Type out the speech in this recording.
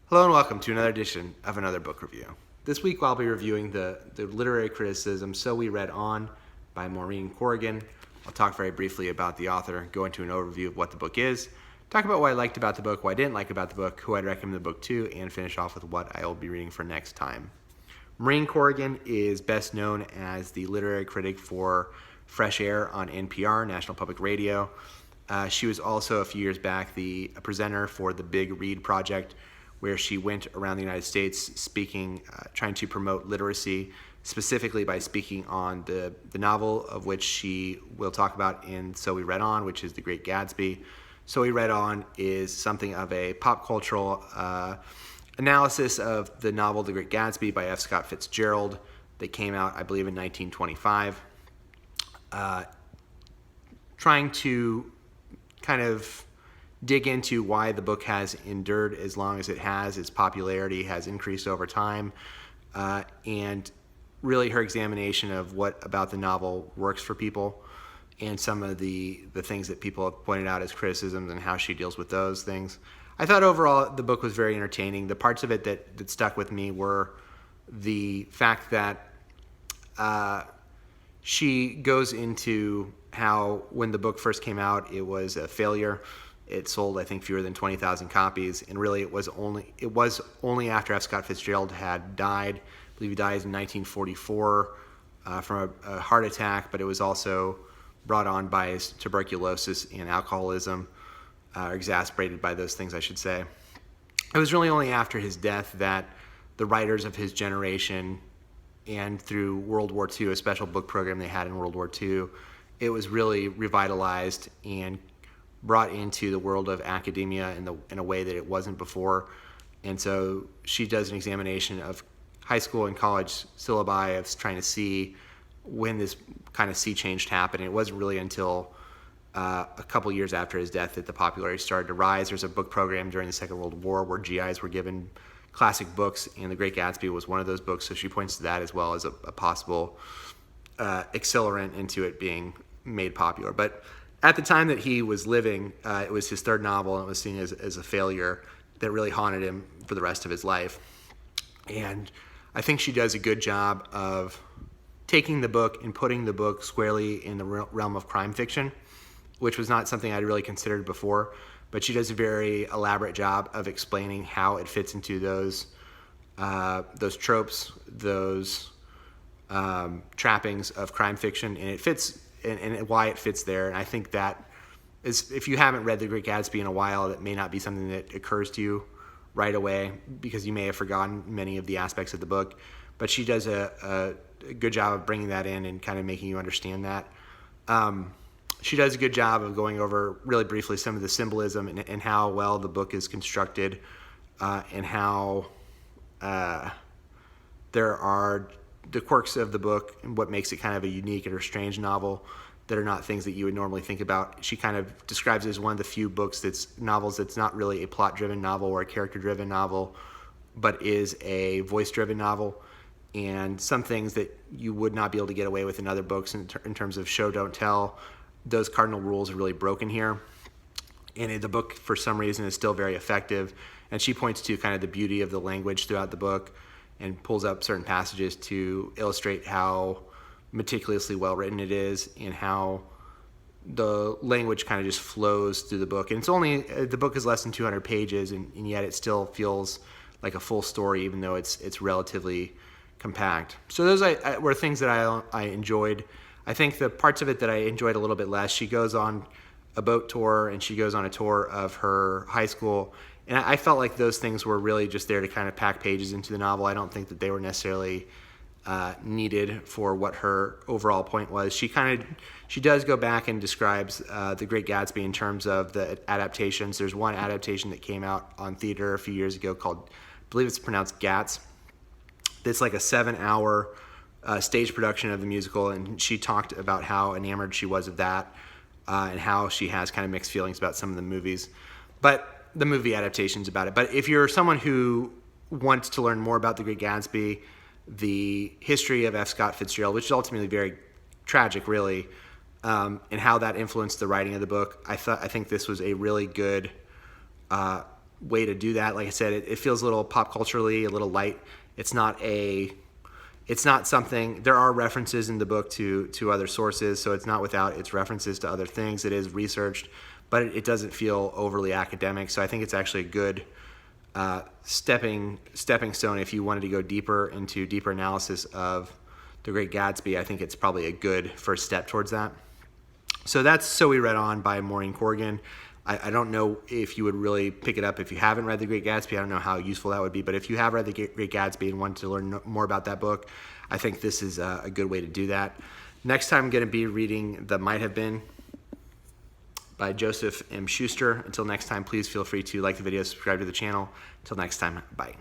Hello and welcome to another edition of Another Book Review. This week I'll be reviewing the literary criticism So We Read On by Maureen Corrigan. I'll talk very briefly about the author, go into an overview of what the book is, talk about what I liked about the book, what I didn't like about the book, who I'd recommend the book to, and finish off with what I will be reading for next time. Maureen Corrigan is best known as the literary critic for Fresh Air on NPR, National Public Radio. She was also a few years back the presenter for the Big Read Project, where she went around the United States speaking, trying to promote literacy, specifically by speaking on the novel of which she will talk about in So We Read On, which is The Great Gatsby. So We Read On is something of a pop cultural analysis of the novel The Great Gatsby by F. Scott Fitzgerald that came out, I believe, in 1925, trying to kind of dig into why the book has endured as long as it has. Its popularity has increased over time, and really her examination of what about the novel works for people and some of the things that people have pointed out as criticisms and how she deals with those things. I thought overall the book was very entertaining. The parts of it that stuck with me were the fact that she goes into how when the book first came out, it was a failure. It sold, I think, fewer than 20,000 copies, and really it was only after F. Scott Fitzgerald had died. I believe he died in 1944 from a heart attack, but it was also brought on by his tuberculosis and alcoholism, exacerbated by those things, I should say. It was really only after his death that the writers of his generation, and through World War II, a special book program they had in World War II, it was really revitalized and brought into the world of academia in a way that it wasn't before. And so she does an examination of high school and college syllabi of trying to see when this kind of sea change happened. It wasn't really until a couple years after his death that the popularity started to rise. There's a book program during the Second World War where GIs were given classic books, and The Great Gatsby was one of those books, so she points to that as well as a possible accelerant into it being made popular. But at the time that he was living, it was his third novel, and it was seen as a failure that really haunted him for the rest of his life. And I think she does a good job of taking the book and putting the book squarely in the realm of crime fiction, which was not something I'd really considered before. But she does a very elaborate job of explaining how it fits into those tropes, those trappings of crime fiction, and it fits. And why it fits there. And I think that is, if you haven't read The Great Gatsby in a while, that may not be something that occurs to you right away because you may have forgotten many of the aspects of the book. But she does a good job of bringing that in and kind of making you understand that. She does a good job of going over really briefly some of the symbolism and how well the book is constructed, and how there are the quirks of the book and what makes it kind of a unique or strange novel that are not things that you would normally think about. She kind of describes it as one of the few novels that's not really a plot-driven novel or a character-driven novel, but is a voice-driven novel. And some things that you would not be able to get away with in other books in terms of show, don't tell, those cardinal rules are really broken here. And the book, for some reason, is still very effective. And she points to kind of the beauty of the language throughout the book and pulls up certain passages to illustrate how meticulously well written it is and how the language kind of just flows through the book. And the book is less than 200 pages, and yet it still feels like a full story, even though it's relatively compact. So those were things that I enjoyed. I think the parts of it that I enjoyed a little bit less, she goes on a boat tour and she goes on a tour of her high school. And I felt like those things were really just there to kind of pack pages into the novel. I don't think that they were necessarily needed for what her overall point was. She does go back and describes The Great Gatsby in terms of the adaptations. There's one adaptation that came out on theater a few years ago called, I believe it's pronounced Gats. It's like a 7-hour stage production of the musical, and she talked about how enamored she was of that, and how she has kind of mixed feelings about some of the movies. But the movie adaptations about it. But if you're someone who wants to learn more about The Great Gatsby, the history of F. Scott Fitzgerald, which is ultimately very tragic, really, and how that influenced the writing of the book, I think this was a really good way to do that. Like I said, it feels a little pop culturally, a little light. It's not something, there are references in the book to other sources, so it's not without its references to other things. It is researched, but it doesn't feel overly academic. So I think it's actually a good stepping stone if you wanted to go deeper into deeper analysis of The Great Gatsby. I think it's probably a good first step towards that. So that's So We Read On by Maureen Corrigan. I don't know if you would really pick it up if you haven't read The Great Gatsby. I don't know how useful that would be. But if you have read The Great Gatsby and want to learn more about that book, I think this is a good way to do that. Next time I'm going to be reading The Might Have Been by Joseph M. Schuster. Until next time, please feel free to like the video, subscribe to the channel. Until next time, bye.